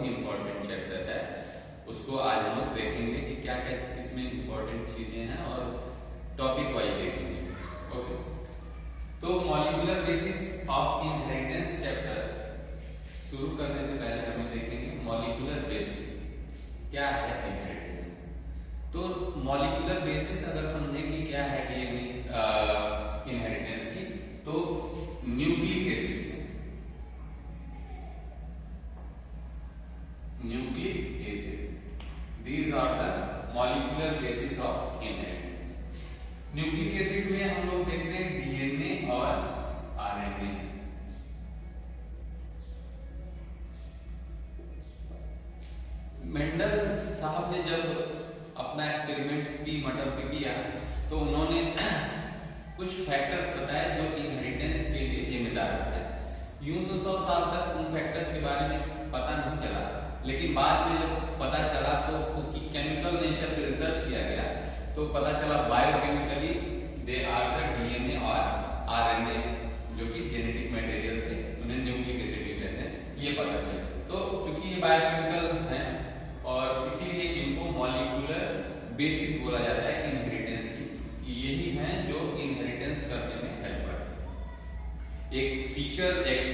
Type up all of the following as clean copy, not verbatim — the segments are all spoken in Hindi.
ही इम्पोर्टेंट चैप्टर है, उसको आज हम लोग देखेंगे कि क्या क्या इसमें इम्पोर्टेंट चीजें हैं और टॉपिक वाइज देखेंगे। ओके, तो molecular basis of inheritance chapter शुरू करने से पहले हमें देखेंगे मॉलिक्यूलर बेसिस क्या है इनहेरिटेंस। तो मॉलिक्यूलर बेसिस अगर समझें कि क्या है डीएनए इनहेरिटेंस की, तो न्यूक्लिक एसिड्स है, nucleic acid, these are the molecular basis of inheritance. Nucleic acid में हम लोग देखते हैं डीएनए और आरएनए। मेंडल साहब ने जब अपना एक्सपेरिमेंट पी मटर पे किया तो उन्होंने कुछ फैक्टर्स बताए जो इनहेरिटेंस के लिए जिम्मेदार होते हैं। यूं तो 100 साल तक उन फैक्टर्स के बारे में पता नहीं चला, लेकिन बाद में जब पता चला तो उसकी केमिकल नेचर पे रिसर्च किया गया तो पता चला biochemically they are the DNA और आरएनए जो कि जेनेटिक मटेरियल थे, उन्हें न्यूक्लिक एसिड भी कहते हैं, ये पता चला। तो चूंकि ये बायोकेमिकल हैं और इसीलिए इनको मॉलिक्यूलर बेसिस बोला जाता है इनहेरिटेंस की। यही हैं जो इनहेरिटेंस करने में हेल्प करते हैं, एक फीचर, एक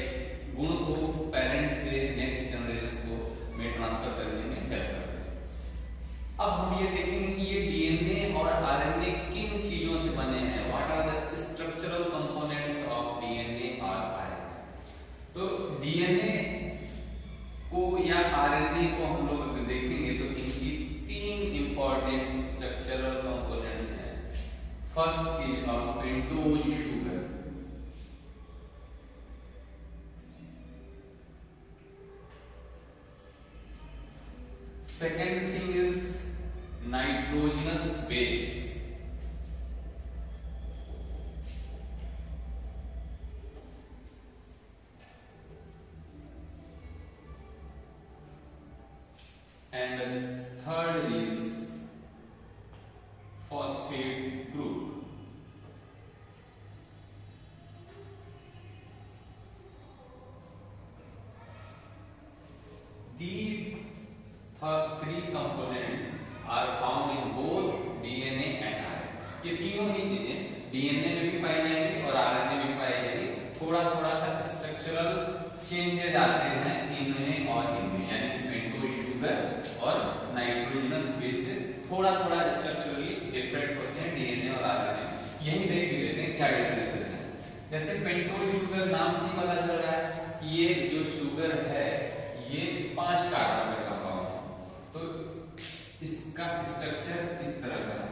गुण को पेरेंट्स से नेक्स्ट जनरेशन को में ट्रांसफर करने में हेल्प करते हैं। अब हम ये देखेंगे कि ये डीएनए और आरएनए किन चीजों से बने हैं, what are the structural components of DNA और आरएनए। तो डीएनए को या आरएनए को हम लोग अगर देखेंगे तो इनकी 3 इंपॉर्टेंट स्ट्रक्चरल कंपोनेंट्स हैं। First is pentose sugar, second thing is nitrogenous base, and third is phosphate group. These 3 components are found in both DNA and RNA. ये तीनों ही चीजें डीएनए में भी पाई जाएंगी और आरएनए में भी पाई जाएंगी। थोड़ा थोड़ा सा स्ट्रक्चरल चेंजेस आते हैं इनमें और इनमें, यानी कि पेंटोज शुगर और नाइट्रोजनस बेसेस थोड़ा थोड़ा स्ट्रक्चरली डिफरेंट होते हैं डीएनए और आरएनए। यही देख लेते हैं क्या डिफरेंसेस हैं। जैसे पेंटोज शुगर नाम से ही पता चल रहा है कि ये जो शुगर है ये 5 कार्बन का कंपाउंड है, तो इसका स्ट्रक्चर इस तरह का है।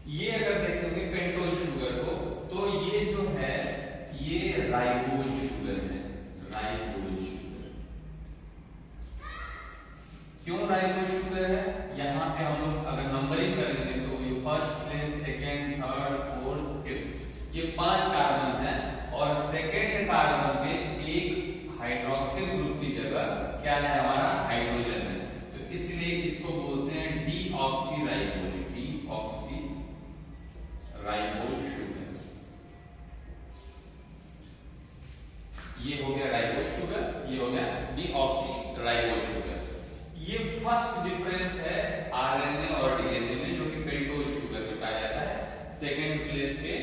ये अगर देखेंगे पेंटोज शुगर को तो ये जो है ये राइबोज शुगर है, राइबोज शुगर। क्यों राइबोज शुगर है? यहाँ पे हम लोग अगर नंबरिंग करेंगे तो ये first place, second, third, fourth, fifth, ये 5 कार्बन है और सेकंड कार्बन पे एक हाइड्रोक्सिल ग्रुप की जगह क्या है हमारा हाइड्रोजन है, तो इसलिए इसको बोलते हैं डीऑक्सीराइबोज, डीऑक्सी राइबोज शुगर। ये हो गया राइबोज शुगर, ये हो गया डीऑक्सी राइबोज शुगर। ये फर्स्ट डिफरेंस है आरएनए और डीएनए में, जो कि पेंटोज शुगर में पाया जाता है। सेकेंड प्लेस पे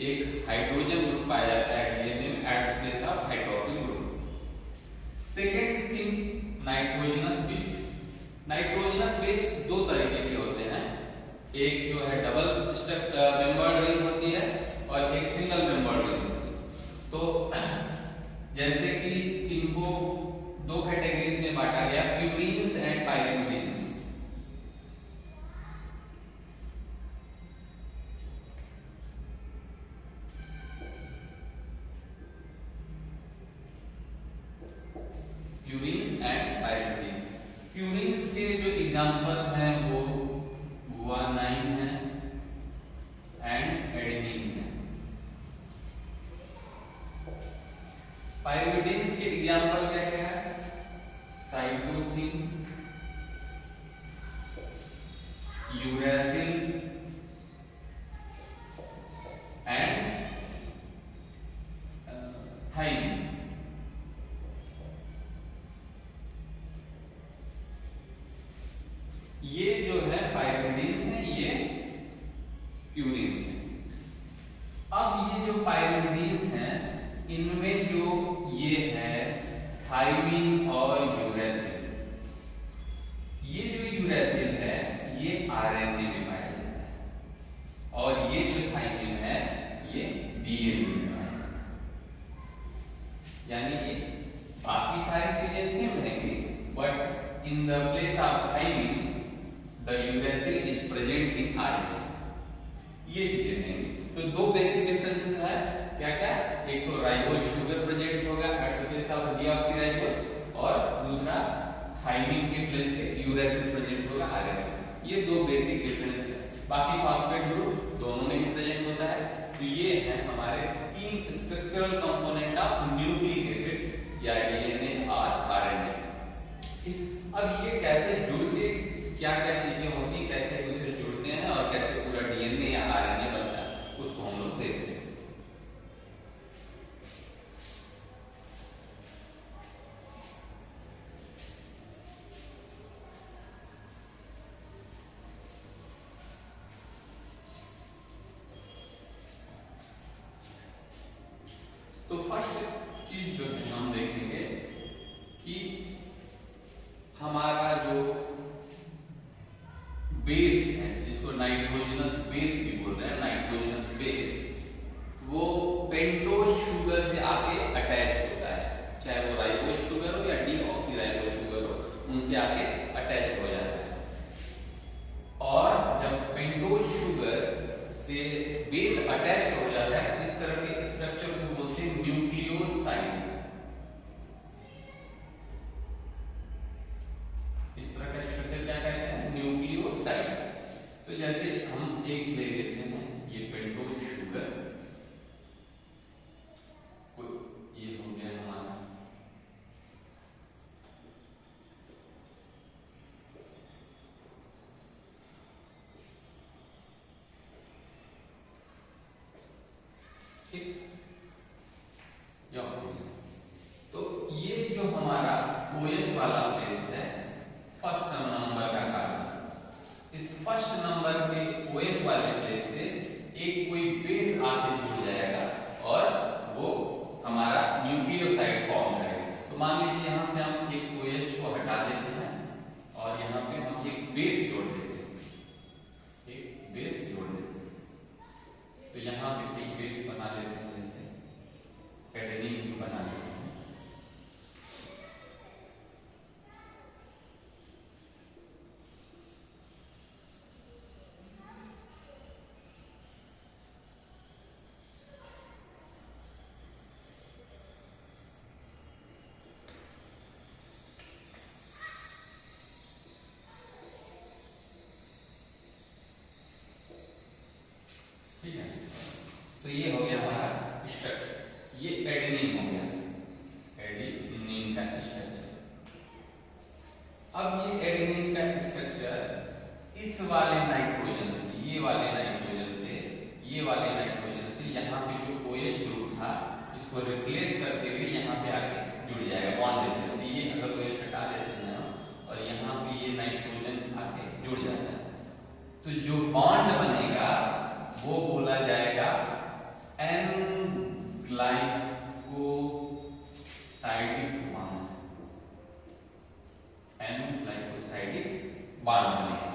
एक हाइड्रोजन ग्रुप पाया जाता है डीएनए में at the place of hydroxyl group. Second thing nitrogenous base. Nitrogenous base 2 तरीके के होते हैं, एक जो है डबल मेंबर्ड रिंग होती है और एक सिंगल मेंबर्ड रिंग होती है। तो जैसे कि इनको 2 कैटेगरीज में बांटा गया, प्यूरीन्स एंड पाइरिमिडीन्स। पायरिमिडीन्स। प्यूरिन्स के जो एग्जांपल हैं वो गुआनाइन है एंड एडेनिन है। पायरिमिडीन्स के एग्जांपल क्या क्या है? Cytosine, uracil and thymine. ये जो है पायरिमिडीन्स हैं, ये प्यूरिन्स हैं। अब ये जो पायरिमिडीन्स हैं इनमें जो ये है थाइमिन और यूरेसिल, ये जो यूरेसिल है ये आरएनए में पाया जाता है और ये जो थाइमिन है ये डीएनए में पाया जाता है। यानी कि बाकी सारी चीजें सेम रहेंगी, but in the place of thymine the uracil is present in RNA. ये चीजें रहेंगी। तो दो बेसिक डिफरेंसेस है क्या क्या? एक तो राइबोज शुगर प्रेजेंट होगा at the place of deoxyribose और दूसरा थाइमिन के प्लेस पे यूरेसिल प्रेजेंट होगा आरएनए। ये दो बेसिक डिफरेंस है। बाकी फॉस्फेट ग्रुप दोनों में ही प्रेजेंट होता है। तो ये है हमारे तीन structural component of nucleic acid या डीएनए और आरएनए। अब ये कैसे जुड़ के क्या क्या चीजें होती, कैसे एक दूसरे जुड़ते हैं और कैसे पूरा डीएनए या आरएनए बनता है, उसको हम लोग देखते हैं। तो फर्स्ट चीज जो हम देखेंगे कि हमारा जो बेस है, जिसको नाइट्रोजनस बेस भी बोल रहे हैं, नाइट्रोजनस बेस, वो पेंटोज शुगर से आके अटैच होता है। चाहे वो राइबोज शुगर हो या डीऑक्सीराइबोज शुगर हो, उनसे आके अटैच हो जाता है। और जब पेंटोज शुगर से बेस अटैच हो जाता है, इस तरह के स्ट्रक्चर को बोलते हैं न्यूक्लियोसाइड। इस तरह का स्ट्रक्चर क्या कहते हैं? न्यूक्लियोसाइड। तो जैसे हम एक ले लेते हैं ये पेंटोज शुगर, ये हो गया हमारा ठीक या ऑक्सीजन। तो ये जो हमारा OH वाला प्लेस है, फर्स्ट नंबर का कार्बन, इस फर्स्ट नंबर के OH वाले प्लेस से एक कोई बेस आके जुड़ जाएगा और वो हमारा न्यूक्लियोसाइड फॉर्म करेगा। तो मान लीजिए यहां से हम एक OH को हटा देते हैं और यहाँ पे हम एक बेस जोड़ देते हैं, एक बेस जोड़ देते हैं। तो यहाँ पे एक बेस बना लेते हैं, जैसे एडेनिन भी बना लेते हैं। ठीक है, तो ये हो गया हमारा स्ट्रक्चर। ये एडेनिन हो गया, एडेनिन का स्ट्रक्चर। अब ये एडेनिन का स्ट्रक्चर इस वाले नाइट्रोजन से, ये वाले नाइट्रोजन से, ये वाले नाइट्रोजन से यहाँ पे जो OH ग्रुप था इसको रिप्लेस करते हुए यहाँ पे आके जुड़ जाएगा, बॉन्ड लेते हैं। ये अगर OH हटा देते हैं और यहाँ पे ये नाइट्रोजन आके जुड़ जाता है, तो जो बॉन्ड बनेगा वो बोला जाएगा N glycosidic bond. N glycosidic bond बनेगा।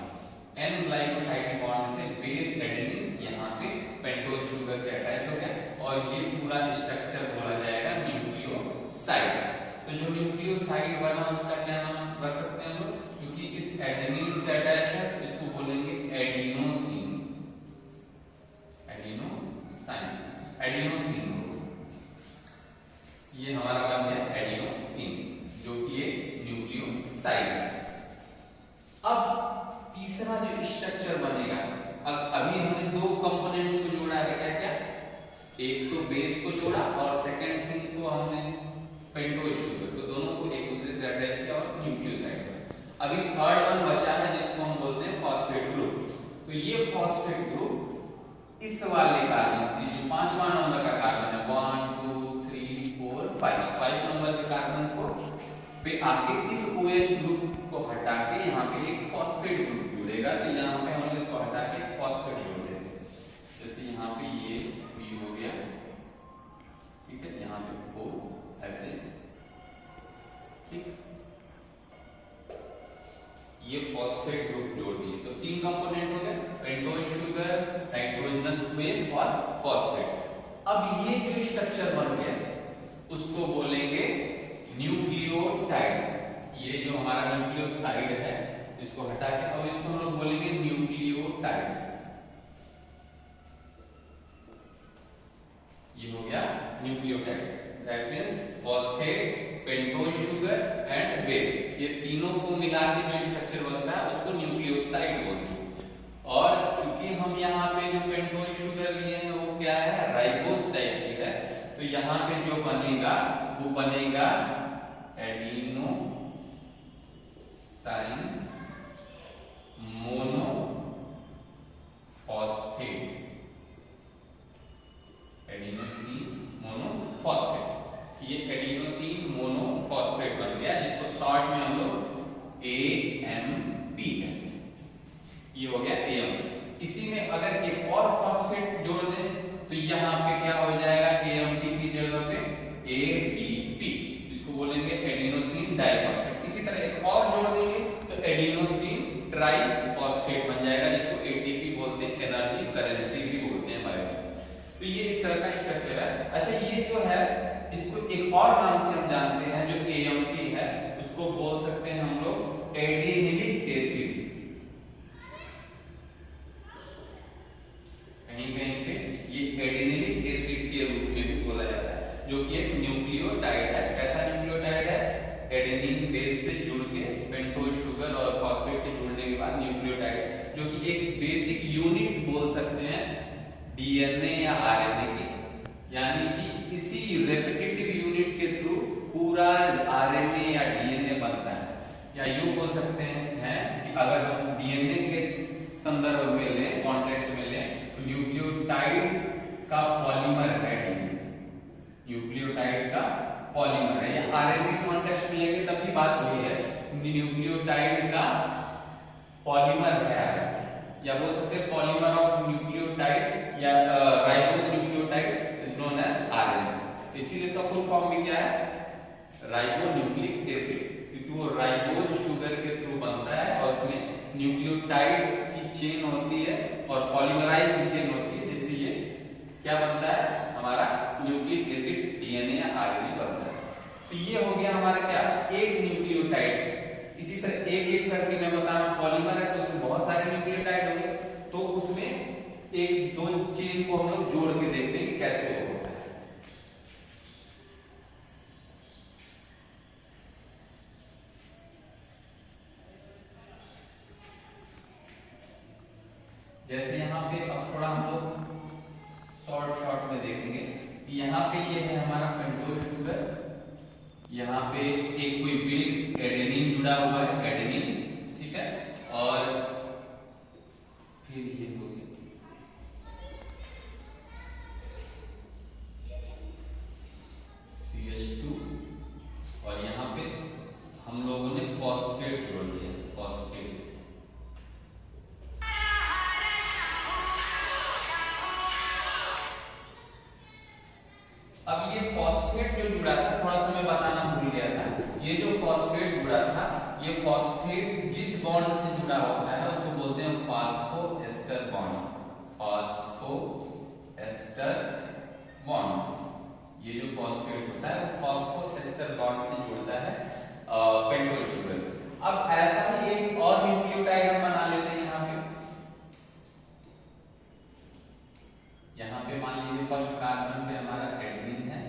एन ग्लाइकोसाइडिक बॉन्ड से बेस एडेनिन यहाँ पे पेंटोज शुगर से अटैच हो गया और ये पूरा स्ट्रक्चर बोला जाएगा न्यूक्लियोसाइड। तो जो न्यूक्लियोसाइड बना उसका क्या नाम रख सकते हैं हम लोग? क्योंकि इस एडेनिन से अटैच है, इसको बोलेंगे एडिनोसिन। एडिनोसिन ये हमारा बन गया एडिनोसिन, जो कि एक न्यूक्लियोसाइड साइड। अब तीसरा जो स्ट्रक्चर बनेगा, अभी हमने दो कंपोनेंट्स को जोड़ा है, क्या क्या, एक तो बेस को जोड़ा और सेकंड थिंग को हमने पेंटोज शुगर, तो दोनों को एक दूसरे से अटैच किया और न्यूक्लियोसाइड पर। अभी थर्ड वन बचा है जिसको हम बोलते हैं फॉस्फेट ग्रुप। तो ये फॉस्फेट ग्रुप इस वाले कार्बन से, जो 5वां नंबर का कार्बन है, 1 2 3 4 5 नंबर के कार्बन को पे आके इस OH ग्रुप को हटा के यहाँ पे एक फॉस्फेट ग्रुप जुड़ेगा। तो यहाँ पे हम लोग इसको हटा के फॉस्फेट जोड़ देते हैं। जैसे यहाँ पे ये B हो गया, ठीक है, यहाँ पे O ऐसे, ठीक, ये फॉस्फेट ग्रुप जोड़ दिए। तो 3 कंपोनेंट हो गए, पेंटोज शुगर, नाइट्रोजनस बेस और फॉस्फेट। अब ये जो स्ट्रक्चर बन गया उसको बोलेंगे न्यूक्लियोटाइड। ये जो हमारा न्यूक्लियोसाइड है इसको हटा के अब इसको हम लोग बोलेंगे न्यूक्लियोटाइड। ये हो गया nucleotide, that means phosphate, pentose sugar and base, ये तीनों को मिला के जो स्ट्रक्चर बनता है उसको न्यूक्लियोसाइड बोलते हैं। और चूंकि हम यहाँ पे जो पेंटोज शुगर लिए हैं वो क्या है, राइबोस टाइप की है, तो यहाँ पे जो बनेगा वो बनेगा adenosine mono phosphate, adenosine monophosphate. ये एडिनोसिन मोनोफॉस्फेट बन गया जिसको शॉर्ट में हम लोग AMP कहते हैं। ये हो गया AMP। इसी में अगर एक और फॉस्फेट जोड़ दें तो यहाँ पे क्या हो जाएगा, AMP की जगह पे ADP, इसको बोलेंगे एडिनोसिन डाइफॉस्फेट। इसी तरह एक और जोड़ देंगे तो एडिनोसिन ट्राइफॉस्फेट बन जाएगा जिसको ATP बोलते हैं, एनर्जी करेंसी भी बोलते हैं बायो। तो ये इस तरह का स्ट्रक्चर है। अच्छा, ये जो है इसको एक और नाम से हम जानते हैं जो AMP है, उसको बोल सकते हैं हम लोग एडिनिलिक एसिड। कहीं कहीं पे ये एडिनिलिक एसिड के रूप में भी बोला जाता है, जो कि एक न्यूक्लियोटाइड है। कैसा न्यूक्लियोटाइड है, एडेनिन बेस से जुड़ के पेंटोज शुगर और फॉस्फेट के जुड़ने के बाद न्यूक्लियोटाइड, जो कि एक बेसिक यूनिट बोल सकते हैं DNA या RNA की, यानी कि इसी रेपिटेटिव यूनिट के थ्रू पूरा RNA या DNA बनता है। या यूं बोल सकते हैं कि अगर हम DNA के संदर्भ में लें, कॉन्टेक्स्ट में लें, तो न्यूक्लियोटाइड का पॉलीमर है DNA, न्यूक्लियोटाइड का पॉलीमर है। या RNA के कॉन्टेक्स्ट में लेंगे तब भी बात वही है, न्यूक्लियोटाइड का पॉलीमर है RNA, या बोल सकते हैं पॉलीमर ऑफ न्यूक्लियोटाइड या ribose nucleotide is known as RNA। इसीलिए इसका फुल फॉर्म भी क्या है, राइबोन्यूक्लिक एसिड, क्योंकि वो राइबोज शुगर के थ्रू बनता है और उसमें न्यूक्लियोटाइड की चेन होती है और पॉलीमराइज की चेन होती है, जिससे ये क्या बनता है, हमारा न्यूक्लिक एसिड DNA या RNA बनता है। तो ये हो गया हमारा क्या, एक न्यूक्लियोटाइड। इसी तरह एक एक करके मैं बता रहा हूं, पॉलीमर है तो उसमें बहुत सारे न्यूक्लियोटाइड होंगे, तो उसमें एक दो चेन को हम लोग जोड़ के देखते हैं कि कैसे वो होता है। जैसे यहाँ पे अब थोड़ा हम लोग शॉर्ट में देखेंगे कि यहाँ पे ये है हमारा पेंटोज शुगर, यहाँ पे एक कोई बेस एडेनिन जुड़ा हुआ है, एडेनिन, ठीक है, और फिर ये हो गया CH2 और यहाँ पे हम लोगों ने फॉस्फेट जोड़ दिया, फॉस्फेट। अब ये फॉस्फेट जो जुड़ा था, थोड़ा सा मैं बताना भूल गया था, ये जो फॉस्फेट जुड़ा था, ये फॉस्फेट जिस बॉन्ड से जुड़ा होता है उसको बोलते हैं फास्फोएस्टर बॉन्ड, फास्फोएस्टर बॉन्ड। ये जो फॉस्फेट होता है वो फास्फोएस्टर बॉन्ड से जुड़ता है पेंटोज शुगर से। अब ऐसा ही एक और न्यूक्लियोटाइड हम बना लेते हैं यहाँ पे मान लीजिए फर्स्ट कार्बन पे हमारा एडेनिन है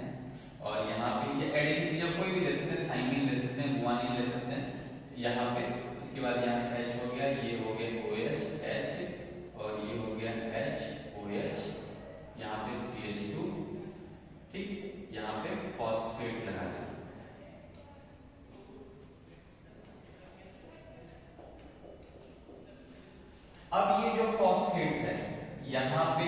और यहाँ पे ये एडेनिन की जब कोई भी ले सकते हैं, थाइमिन ले सकते हैं, गुआनिन ले सकते हैं, यहाँ पे, उसके बाद यहाँ H हो गया, ये हो गया OH H, और ये हो गया HOH, यहाँ पे CH2, ठीक, यहाँ पे फॉस्फेट लगा दें। अब ये जो फॉस्फेट है, यहाँ पे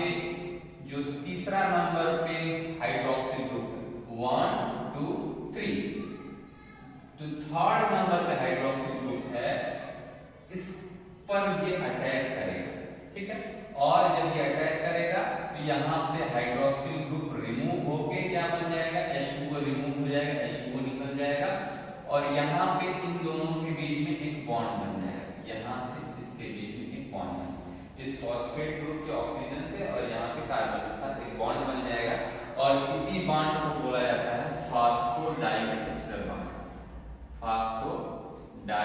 जो तीसरा नंबर पे हाइड्रोक्सिल ग्रुप है 1 2 3, तो थर्ड नंबर पे हाइड्रोक्सिल ग्रुप है, इस पर ये अटैक करेगा, ठीक है। और जब ये अटैक करेगा तो यहाँ से हाइड्रोक्सिल ग्रुप रिमूव होके क्या बन जाएगा, H2O रिमूव हो जाएगा, H2O निकल जाएगा, और यहाँ पे इन दोनों के बीच में एक बॉन्ड बन जाएगा, यहाँ से इसके बीच में एक बॉन्ड बन जाएगा, इस फॉस्फेट ग्रुप के ऑक्सीजन से और यहाँ पे कार्बन के साथ एक बॉन्ड बन जाएगा, और इसी बॉन्ड को बोला जाता है फास्फोडाइएस्टर बॉन्ड। फास्फोडाइएस्टर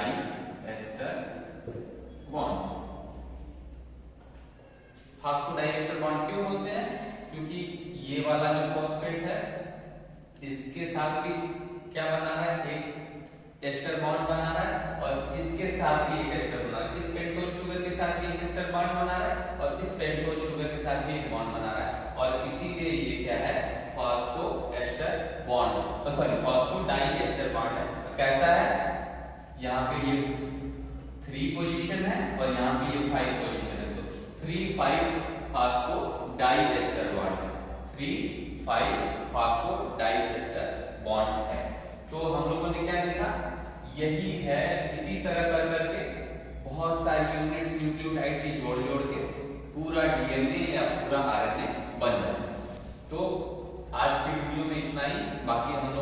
बॉन्ड। फास्फोडाइएस्टर बॉन्ड क्यों बोलते हैं? क्योंकि ये वाला जो फॉस्फेट है इसके साथ भी क्या बना रहा है, एक एस्टर बॉन्ड बना रहा है, और इसके साथ भी एक एस्टर बना रहा है, इस पेंटोज शुगर के साथ भी एक एस्टर बॉन्ड बना रहा है, और इस पेंटोज शुगर के साथ भी एक बॉन्ड बना रहा है, और इसीलिए ये क्या है, फास्फोएस्टर बॉन्ड, सॉरी फास्फोडाइएस्टर बॉन्ड है। कैसा है, यहाँ पे ये 3 पोजीशन है और यहाँ पे ये 5 पोजीशन है, तो 3-5 फास्फोडाइएस्टर बॉन्ड है, 3-5 फास्फोडाइएस्टर बॉन्ड है। तो हम लोगों ने क्या देखा, यही है, इसी तरह कर करके बहुत सारी यूनिट्स न्यूक्लियोटाइड की जोड़ जोड़ के पूरा डीएनए या पूरा आरएनए बन जाता है। तो आज की वीडियो में इतना ही, बाकी हम